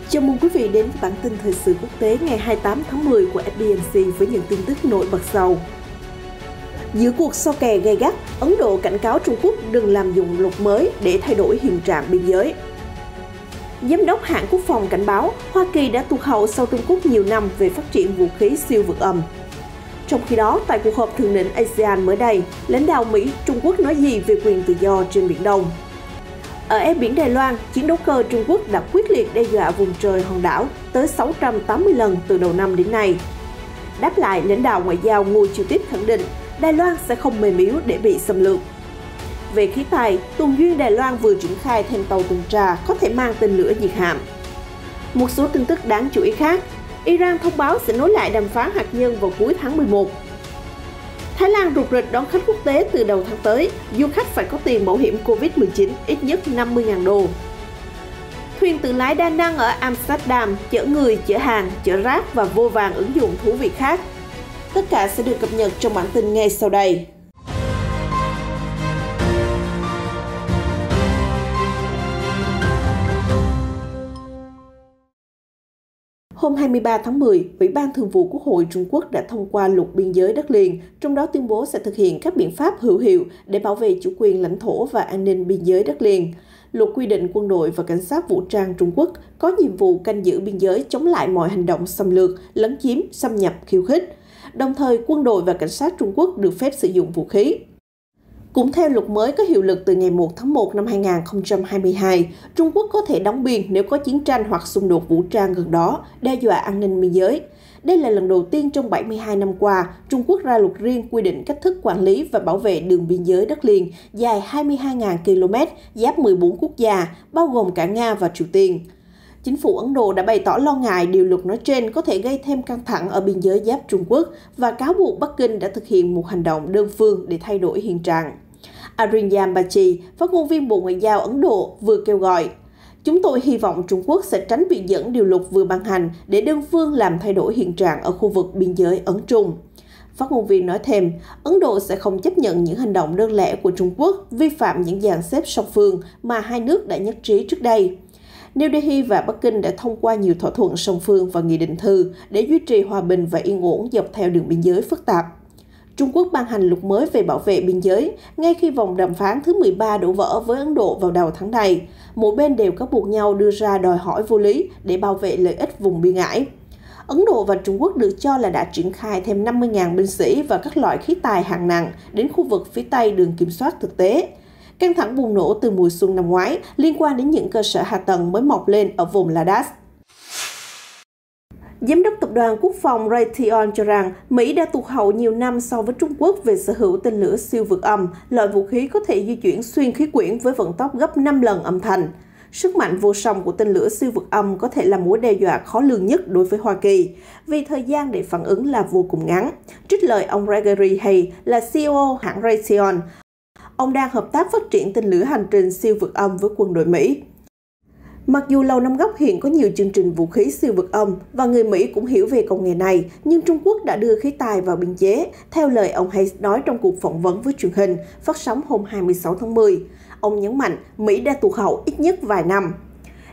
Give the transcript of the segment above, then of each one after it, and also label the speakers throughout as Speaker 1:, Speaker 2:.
Speaker 1: Chào mừng quý vị đến với bản tin thời sự quốc tế ngày 28 tháng 10 của FBNC với những tin tức nổi bật sau. Giữa cuộc so kè gay gắt, Ấn Độ cảnh cáo Trung Quốc đừng làm dụng luật mới để thay đổi hiện trạng biên giới. Giám đốc hãng quốc phòng cảnh báo Hoa Kỳ đã tụt hậu sau Trung Quốc nhiều năm về phát triển vũ khí siêu vượt âm. Trong khi đó, tại cuộc họp thượng đỉnh ASEAN mới đây, lãnh đạo Mỹ, Trung Quốc nói gì về quyền tự do trên Biển Đông? Ở eo biển Đài Loan, chiến đấu cơ Trung Quốc đã quyết liệt đe dọa vùng trời hòn đảo tới 680 lần từ đầu năm đến nay. Đáp lại, lãnh đạo ngoại giao Ngô Chiêu Tích khẳng định Đài Loan sẽ không mềm yếu để bị xâm lược. Về khí tài, tuần duyên Đài Loan vừa triển khai thêm tàu tuần tra có thể mang tên lửa diệt hạm. Một số tin tức đáng chú ý khác, Iran thông báo sẽ nối lại đàm phán hạt nhân vào cuối tháng 11. Thái Lan rục rịch đón khách quốc tế từ đầu tháng tới, du khách phải có tiền bảo hiểm Covid-19 ít nhất 50.000 đô. Thuyền tự lái đa năng ở Amsterdam chở người, chở hàng, chở rác và vô vàn ứng dụng thú vị khác. Tất cả sẽ được cập nhật trong bản tin ngay sau đây. Hôm 23 tháng 10, Ủy ban Thường vụ Quốc hội Trung Quốc đã thông qua luật biên giới đất liền, trong đó tuyên bố sẽ thực hiện các biện pháp hữu hiệu để bảo vệ chủ quyền lãnh thổ và an ninh biên giới đất liền. Luật quy định quân đội và cảnh sát vũ trang Trung Quốc có nhiệm vụ canh giữ biên giới chống lại mọi hành động xâm lược, lấn chiếm, xâm nhập, khiêu khích. Đồng thời, quân đội và cảnh sát Trung Quốc được phép sử dụng vũ khí. Cũng theo luật mới có hiệu lực từ ngày 1 tháng 1 năm 2022, Trung Quốc có thể đóng biên nếu có chiến tranh hoặc xung đột vũ trang gần đó, đe dọa an ninh biên giới. Đây là lần đầu tiên trong 72 năm qua, Trung Quốc ra luật riêng quy định cách thức quản lý và bảo vệ đường biên giới đất liền dài 22.000 km, giáp 14 quốc gia, bao gồm cả Nga và Triều Tiên. Chính phủ Ấn Độ đã bày tỏ lo ngại điều luật nói trên có thể gây thêm căng thẳng ở biên giới giáp Trung Quốc và cáo buộc Bắc Kinh đã thực hiện một hành động đơn phương để thay đổi hiện trạng. Arindam Bagchi, phát ngôn viên Bộ Ngoại giao Ấn Độ, vừa kêu gọi "Chúng tôi hy vọng Trung Quốc sẽ tránh viện dẫn điều luật vừa ban hành để đơn phương làm thay đổi hiện trạng ở khu vực biên giới Ấn Trung." Phát ngôn viên nói thêm, Ấn Độ sẽ không chấp nhận những hành động đơn lẻ của Trung Quốc vi phạm những dàn xếp song phương mà hai nước đã nhất trí trước đây. New Delhi và Bắc Kinh đã thông qua nhiều thỏa thuận song phương và nghị định thư để duy trì hòa bình và yên ổn dọc theo đường biên giới phức tạp. Trung Quốc ban hành luật mới về bảo vệ biên giới ngay khi vòng đàm phán thứ 13 đổ vỡ với Ấn Độ vào đầu tháng này. Mỗi bên đều cáo buộc nhau đưa ra đòi hỏi vô lý để bảo vệ lợi ích vùng biên ải. Ấn Độ và Trung Quốc được cho là đã triển khai thêm 50.000 binh sĩ và các loại khí tài hạng nặng đến khu vực phía Tây đường kiểm soát thực tế. Căng thẳng bùng nổ từ mùa xuân năm ngoái liên quan đến những cơ sở hạ tầng mới mọc lên ở vùng Ladakh. Giám đốc tập đoàn quốc phòng Raytheon cho rằng Mỹ đã tụt hậu nhiều năm so với Trung Quốc về sở hữu tên lửa siêu vượt âm, loại vũ khí có thể di chuyển xuyên khí quyển với vận tốc gấp 5 lần âm thanh. Sức mạnh vô song của tên lửa siêu vượt âm có thể là mối đe dọa khó lường nhất đối với Hoa Kỳ, vì thời gian để phản ứng là vô cùng ngắn. Trích lời ông Gregory Hay là CEO hãng Raytheon, ông đang hợp tác phát triển tên lửa hành trình siêu vượt âm với quân đội Mỹ. Mặc dù Lầu Năm Góc hiện có nhiều chương trình vũ khí siêu vượt âm và người Mỹ cũng hiểu về công nghệ này, nhưng Trung Quốc đã đưa khí tài vào biên chế, theo lời ông Hayes nói trong cuộc phỏng vấn với truyền hình phát sóng hôm 26 tháng 10. Ông nhấn mạnh Mỹ đã tụt hậu ít nhất vài năm.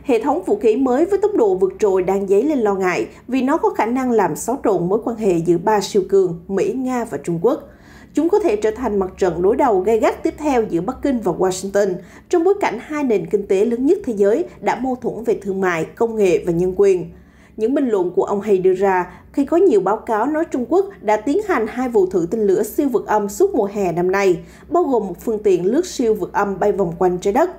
Speaker 1: Hệ thống vũ khí mới với tốc độ vượt trội đang dấy lên lo ngại vì nó có khả năng làm xáo trộn mối quan hệ giữa ba siêu cường Mỹ, Nga và Trung Quốc. Chúng có thể trở thành mặt trận đối đầu gay gắt tiếp theo giữa Bắc Kinh và Washington, trong bối cảnh hai nền kinh tế lớn nhất thế giới đã mâu thuẫn về thương mại, công nghệ và nhân quyền. Những bình luận của ông Hay đưa ra khi có nhiều báo cáo nói Trung Quốc đã tiến hành 2 vụ thử tên lửa siêu vượt âm suốt mùa hè năm nay, bao gồm một phương tiện lướt siêu vượt âm bay vòng quanh trái đất.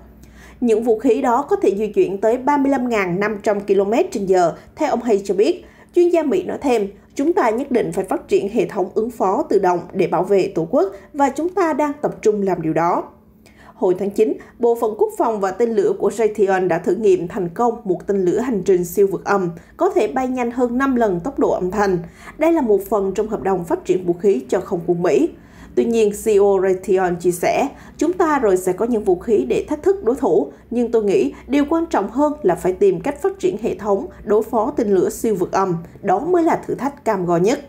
Speaker 1: Những vũ khí đó có thể di chuyển tới 35.500 km/h, theo ông Hay cho biết. Chuyên gia Mỹ nói thêm, chúng ta nhất định phải phát triển hệ thống ứng phó tự động để bảo vệ Tổ quốc và chúng ta đang tập trung làm điều đó. Hồi tháng 9, Bộ phận Quốc phòng và tên lửa của Raytheon đã thử nghiệm thành công một tên lửa hành trình siêu vượt âm, có thể bay nhanh hơn 5 lần tốc độ âm thanh. Đây là một phần trong hợp đồng phát triển vũ khí cho không quân Mỹ. Tuy nhiên, CEO Raytheon chia sẻ, chúng ta rồi sẽ có những vũ khí để thách thức đối thủ, nhưng tôi nghĩ điều quan trọng hơn là phải tìm cách phát triển hệ thống đối phó tên lửa siêu vượt âm. Đó mới là thử thách cam go nhất.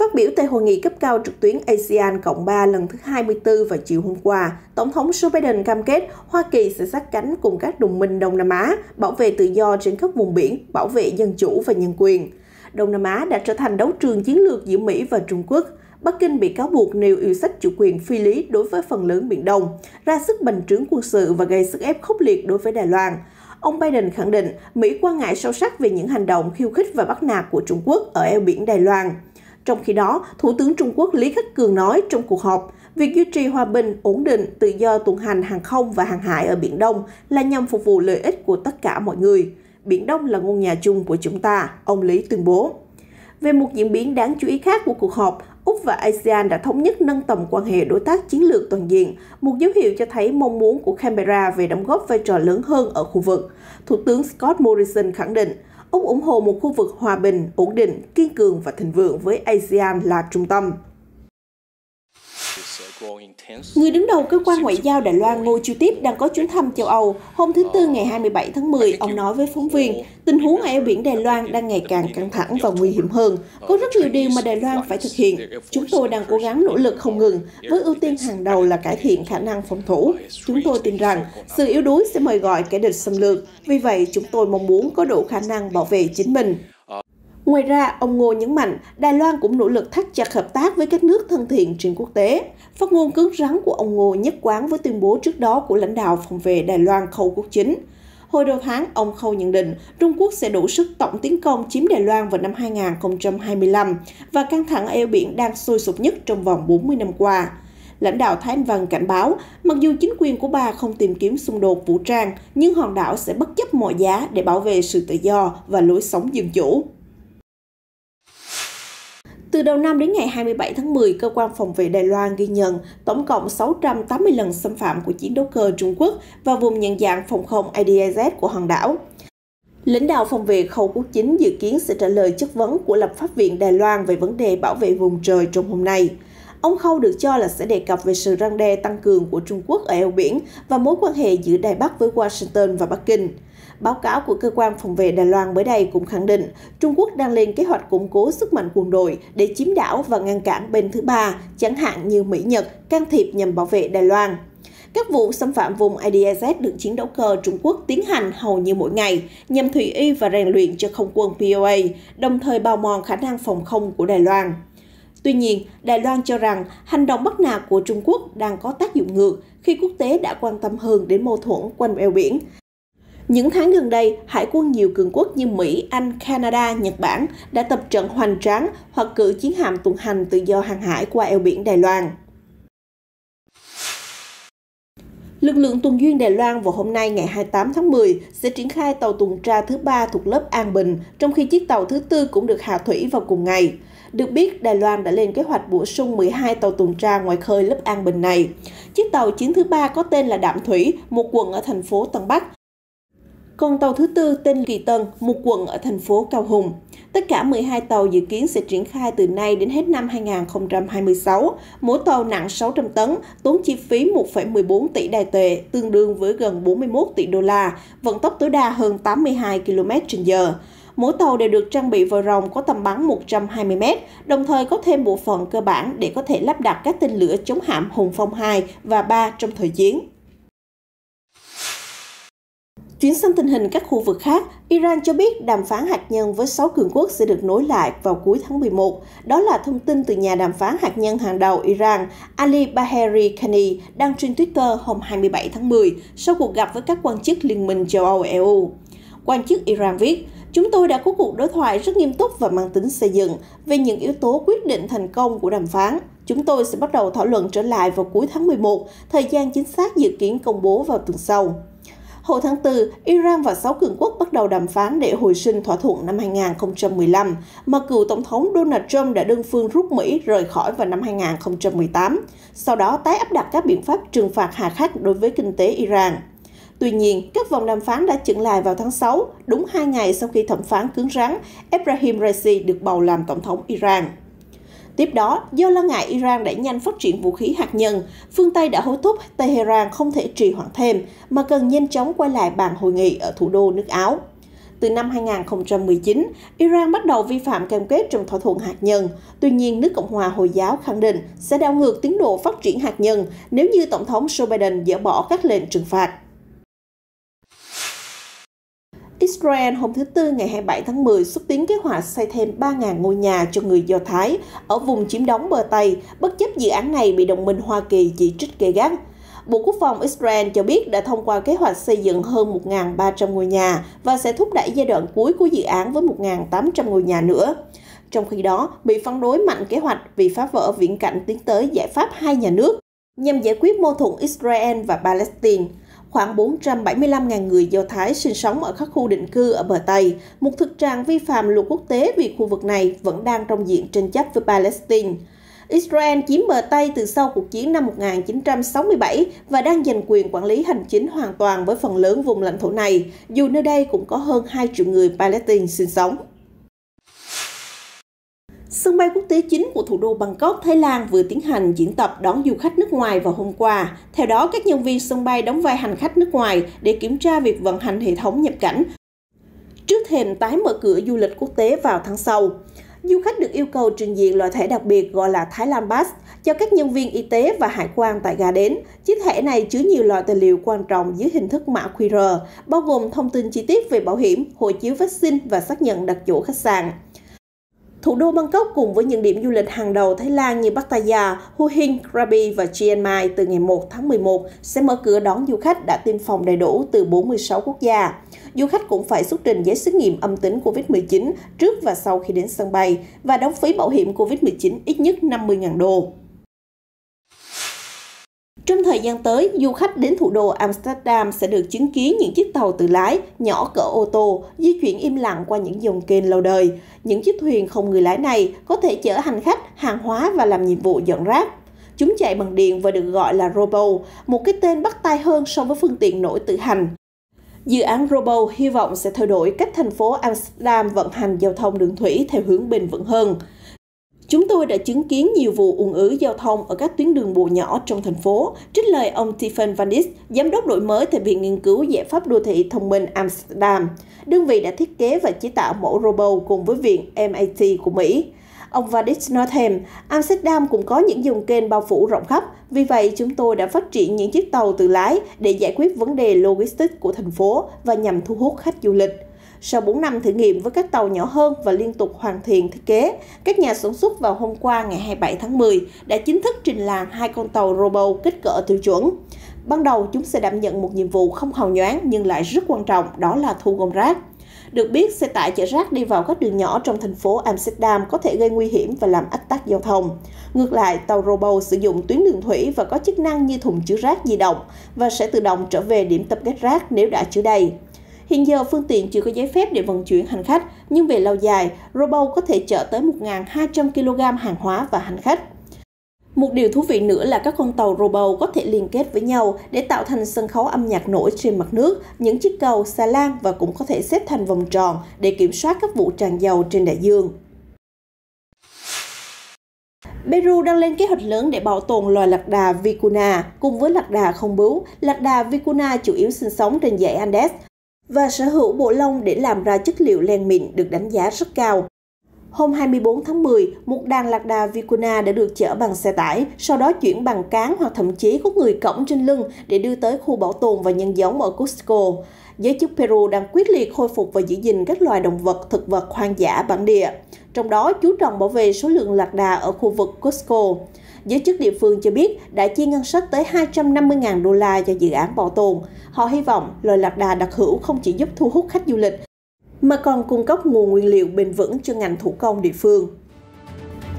Speaker 1: Phát biểu tại hội nghị cấp cao trực tuyến ASEAN Cộng 3 lần thứ 24 vào chiều hôm qua, Tổng thống Joe Biden cam kết Hoa Kỳ sẽ sát cánh cùng các đồng minh Đông Nam Á, bảo vệ tự do trên các vùng biển, bảo vệ dân chủ và nhân quyền. Đông Nam Á đã trở thành đấu trường chiến lược giữa Mỹ và Trung Quốc. Bắc Kinh bị cáo buộc nêu yêu sách chủ quyền phi lý đối với phần lớn Biển Đông, ra sức bành trướng quân sự và gây sức ép khốc liệt đối với Đài Loan. Ông Biden khẳng định Mỹ quan ngại sâu sắc về những hành động khiêu khích và bắt nạt của Trung Quốc ở eo biển Đài Loan. Trong khi đó, Thủ tướng Trung Quốc Lý Khắc Cường nói trong cuộc họp, việc duy trì hòa bình, ổn định, tự do tuần hành hàng không và hàng hải ở Biển Đông là nhằm phục vụ lợi ích của tất cả mọi người. Biển Đông là ngôi nhà chung của chúng ta, ông Lý tuyên bố. Về một diễn biến đáng chú ý khác của cuộc họp, Úc và ASEAN đã thống nhất nâng tầm quan hệ đối tác chiến lược toàn diện, một dấu hiệu cho thấy mong muốn của Canberra về đóng góp vai trò lớn hơn ở khu vực. Thủ tướng Scott Morrison khẳng định, Úc ủng hộ một khu vực hòa bình, ổn định, kiên cường và thịnh vượng với ASEAN là trung tâm. Người đứng đầu cơ quan ngoại giao Đài Loan Ngô Chiêu Tiếp đang có chuyến thăm châu Âu. Hôm thứ Tư ngày 27 tháng 10, ông nói với phóng viên, tình huống ở eo biển Đài Loan đang ngày càng căng thẳng và nguy hiểm hơn. Có rất nhiều điều mà Đài Loan phải thực hiện. Chúng tôi đang cố gắng nỗ lực không ngừng, với ưu tiên hàng đầu là cải thiện khả năng phòng thủ. Chúng tôi tin rằng sự yếu đuối sẽ mời gọi kẻ địch xâm lược. Vì vậy, chúng tôi mong muốn có đủ khả năng bảo vệ chính mình. Ngoài ra, ông Ngô nhấn mạnh, Đài Loan cũng nỗ lực thắt chặt hợp tác với các nước thân thiện trên quốc tế. Phát ngôn cứng rắn của ông Ngô nhất quán với tuyên bố trước đó của lãnh đạo phòng vệ Đài Loan Khâu Quốc Chính. Hồi đầu tháng, ông Khâu nhận định Trung Quốc sẽ đủ sức tổng tiến công chiếm Đài Loan vào năm 2025 và căng thẳng eo biển đang sôi sục nhất trong vòng 40 năm qua. Lãnh đạo Thái Anh Văn cảnh báo, mặc dù chính quyền của bà không tìm kiếm xung đột vũ trang, nhưng hòn đảo sẽ bất chấp mọi giá để bảo vệ sự tự do và lối sống dân chủ. Từ đầu năm đến ngày 27 tháng 10, Cơ quan Phòng vệ Đài Loan ghi nhận tổng cộng 680 lần xâm phạm của chiến đấu cơ Trung Quốc vào vùng nhận dạng phòng không IDIZ của hòn đảo. Lãnh đạo phòng vệ Khâu Quốc Chính dự kiến sẽ trả lời chất vấn của Lập pháp viện Đài Loan về vấn đề bảo vệ vùng trời trong hôm nay. Ông Khâu được cho là sẽ đề cập về sự răn đe tăng cường của Trung Quốc ở eo biển và mối quan hệ giữa Đài Bắc với Washington và Bắc Kinh. Báo cáo của Cơ quan Phòng vệ Đài Loan mới đây cũng khẳng định Trung Quốc đang lên kế hoạch củng cố sức mạnh quân đội để chiếm đảo và ngăn cản bên thứ ba, chẳng hạn như Mỹ Nhật, can thiệp nhằm bảo vệ Đài Loan. Các vụ xâm phạm vùng IDIZ được chiến đấu cơ Trung Quốc tiến hành hầu như mỗi ngày nhằm thủy y và rèn luyện cho không quân POA, đồng thời bào mòn khả năng phòng không của Đài Loan. Tuy nhiên, Đài Loan cho rằng hành động bắt nạt của Trung Quốc đang có tác dụng ngược khi quốc tế đã quan tâm hơn đến mâu thuẫn quanh eo biển. Những tháng gần đây, hải quân nhiều cường quốc như Mỹ, Anh, Canada, Nhật Bản đã tập trận hoành tráng hoặc cử chiến hạm tuần hành tự do hàng hải qua eo biển Đài Loan. Lực lượng tuần duyên Đài Loan vào hôm nay ngày 28 tháng 10 sẽ triển khai tàu tuần tra thứ 3 thuộc lớp An Bình, trong khi chiếc tàu thứ 4 cũng được hạ thủy vào cùng ngày. Được biết, Đài Loan đã lên kế hoạch bổ sung 12 tàu tuần tra ngoài khơi lớp An Bình này. Chiếc tàu chiến thứ 3 có tên là Đạm Thủy, một quận ở thành phố Tân Bắc. Còn tàu thứ 4 tên Kỳ Tân, một quận ở thành phố Cao Hùng. Tất cả 12 tàu dự kiến sẽ triển khai từ nay đến hết năm 2026. Mỗi tàu nặng 600 tấn, tốn chi phí 1,14 tỷ Đài tệ, tương đương với gần 41 tỷ đô la, vận tốc tối đa hơn 82 km/h. Mỗi tàu đều được trang bị vòi rồng có tầm bắn 120 m, đồng thời có thêm bộ phận cơ bản để có thể lắp đặt các tên lửa chống hạm Hùng Phong 2 và 3 trong thời chiến. Chuyển sang tình hình các khu vực khác, Iran cho biết đàm phán hạt nhân với 6 cường quốc sẽ được nối lại vào cuối tháng 11. Đó là thông tin từ nhà đàm phán hạt nhân hàng đầu Iran, Ali Baheri Khani, đăng trên Twitter hôm 27 tháng 10 sau cuộc gặp với các quan chức Liên minh châu Âu EU. Quan chức Iran viết, chúng tôi đã có cuộc đối thoại rất nghiêm túc và mang tính xây dựng về những yếu tố quyết định thành công của đàm phán. Chúng tôi sẽ bắt đầu thảo luận trở lại vào cuối tháng 11, thời gian chính xác dự kiến công bố vào tuần sau. Hồi tháng 4, Iran và 6 cường quốc bắt đầu đàm phán để hồi sinh thỏa thuận năm 2015, mà cựu Tổng thống Donald Trump đã đơn phương rút Mỹ rời khỏi vào năm 2018, sau đó tái áp đặt các biện pháp trừng phạt hà khắc đối với kinh tế Iran. Tuy nhiên, các vòng đàm phán đã chững lại vào tháng 6, đúng 2 ngày sau khi thẩm phán cứng rắn Ebrahim Raisi được bầu làm Tổng thống Iran. Tiếp đó, do lo ngại Iran đẩy nhanh phát triển vũ khí hạt nhân, phương Tây đã hối thúc Tehran không thể trì hoãn thêm, mà cần nhanh chóng quay lại bàn hội nghị ở thủ đô nước Áo. từ năm 2019, Iran bắt đầu vi phạm cam kết trong thỏa thuận hạt nhân. Tuy nhiên, nước Cộng hòa Hồi giáo khẳng định sẽ đảo ngược tiến độ phát triển hạt nhân nếu như Tổng thống Joe Biden dỡ bỏ các lệnh trừng phạt. Israel hôm thứ Tư ngày 27 tháng 10 xúc tiến kế hoạch xây thêm 3.000 ngôi nhà cho người Do Thái ở vùng chiếm đóng bờ Tây, bất chấp dự án này bị đồng minh Hoa Kỳ chỉ trích gay gắt. Bộ Quốc phòng Israel cho biết đã thông qua kế hoạch xây dựng hơn 1.300 ngôi nhà và sẽ thúc đẩy giai đoạn cuối của dự án với 1.800 ngôi nhà nữa. Trong khi đó, Mỹ phản đối mạnh kế hoạch vì phá vỡ viễn cảnh tiến tới giải pháp hai nhà nước nhằm giải quyết mâu thuẫn Israel và Palestine. Khoảng 475.000 người Do Thái sinh sống ở các khu định cư ở bờ Tây, một thực trạng vi phạm luật quốc tế vì khu vực này vẫn đang trong diện tranh chấp với Palestine. Israel chiếm bờ Tây từ sau cuộc chiến năm 1967 và đang giành quyền quản lý hành chính hoàn toàn với phần lớn vùng lãnh thổ này, dù nơi đây cũng có hơn 2 triệu người Palestine sinh sống. Sân bay quốc tế chính của thủ đô Bangkok, Thái Lan vừa tiến hành diễn tập đón du khách nước ngoài vào hôm qua. Theo đó, các nhân viên sân bay đóng vai hành khách nước ngoài để kiểm tra việc vận hành hệ thống nhập cảnh trước thềm tái mở cửa du lịch quốc tế vào tháng sau. Du khách được yêu cầu trình diện loại thẻ đặc biệt gọi là Thái Lan Pass cho các nhân viên y tế và hải quan tại ga đến. Chiếc thẻ này chứa nhiều loại tài liệu quan trọng dưới hình thức mã QR, bao gồm thông tin chi tiết về bảo hiểm, hộ chiếu vaccine và xác nhận đặt chỗ khách sạn. Thủ đô Bangkok cùng với những điểm du lịch hàng đầu Thái Lan như Pattaya, Hua Hin, Krabi và Chiang Mai từ ngày 1 tháng 11 sẽ mở cửa đón du khách đã tiêm phòng đầy đủ từ 46 quốc gia. Du khách cũng phải xuất trình giấy xét nghiệm âm tính COVID-19 trước và sau khi đến sân bay và đóng phí bảo hiểm COVID-19 ít nhất 50.000 đô. Trong thời gian tới, du khách đến thủ đô Amsterdam sẽ được chứng kiến những chiếc tàu tự lái nhỏ cỡ ô tô di chuyển im lặng qua những dòng kênh lâu đời. Những chiếc thuyền không người lái này có thể chở hành khách, hàng hóa và làm nhiệm vụ dọn rác. Chúng chạy bằng điện và được gọi là Robo, một cái tên bắt tai hơn so với phương tiện nổi tự hành. Dự án Robo hy vọng sẽ thay đổi cách thành phố Amsterdam vận hành giao thông đường thủy theo hướng bền vững hơn. Chúng tôi đã chứng kiến nhiều vụ ùn ứ giao thông ở các tuyến đường bộ nhỏ trong thành phố, trích lời ông Stefan van Dis, giám đốc đổi mới tại Viện Nghiên cứu Giải pháp Đô thị Thông minh Amsterdam. Đơn vị đã thiết kế và chế tạo mẫu Robo cùng với Viện MIT của Mỹ. Ông van Dis nói thêm, Amsterdam cũng có những dòng kênh bao phủ rộng khắp, vì vậy chúng tôi đã phát triển những chiếc tàu tự lái để giải quyết vấn đề logistics của thành phố và nhằm thu hút khách du lịch. Sau 4 năm thử nghiệm với các tàu nhỏ hơn và liên tục hoàn thiện thiết kế, các nhà sản xuất vào hôm qua ngày 27 tháng 10 đã chính thức trình làng 2 con tàu Robo kích cỡ tiêu chuẩn. Ban đầu chúng sẽ đảm nhận một nhiệm vụ không hào nhoáng nhưng lại rất quan trọng, đó là thu gom rác. Được biết, xe tải chở rác đi vào các đường nhỏ trong thành phố Amsterdam có thể gây nguy hiểm và làm ách tắc giao thông. Ngược lại, tàu Robo sử dụng tuyến đường thủy và có chức năng như thùng chứa rác di động và sẽ tự động trở về điểm tập kết rác nếu đã chứa đầy. Hiện giờ, phương tiện chưa có giấy phép để vận chuyển hành khách, nhưng về lâu dài, Robo có thể chở tới 1.200 kg hàng hóa và hành khách. Một điều thú vị nữa là các con tàu Robo có thể liên kết với nhau để tạo thành sân khấu âm nhạc nổi trên mặt nước, những chiếc cầu, xà lan và cũng có thể xếp thành vòng tròn để kiểm soát các vụ tràn dầu trên đại dương. Peru đang lên kế hoạch lớn để bảo tồn loài lạc đà vicuna. Cùng với lạc đà không bướu, lạc đà vicuna chủ yếu sinh sống trên dãy Andes và sở hữu bộ lông để làm ra chất liệu len mịn được đánh giá rất cao. Hôm 24 tháng 10, một đàn lạc đà vicuna đã được chở bằng xe tải, sau đó chuyển bằng cáng hoặc thậm chí có người cõng trên lưng để đưa tới khu bảo tồn và nhân giống ở Cusco. Giới chức Peru đang quyết liệt khôi phục và giữ gìn các loài động vật, thực vật hoang dã bản địa. Trong đó, chú trọng bảo vệ số lượng lạc đà ở khu vực Cusco. Giới chức địa phương cho biết đã chi ngân sách tới 250.000 đô la cho dự án bảo tồn. Họ hy vọng loài lạc đà đặc hữu không chỉ giúp thu hút khách du lịch, mà còn cung cấp nguồn nguyên liệu bền vững cho ngành thủ công địa phương.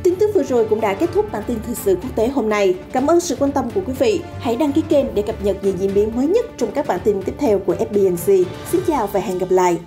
Speaker 1: Tin tức vừa rồi cũng đã kết thúc bản tin thời sự quốc tế hôm nay. Cảm ơn sự quan tâm của quý vị. Hãy đăng ký kênh để cập nhật những diễn biến mới nhất trong các bản tin tiếp theo của FBNC. Xin chào và hẹn gặp lại!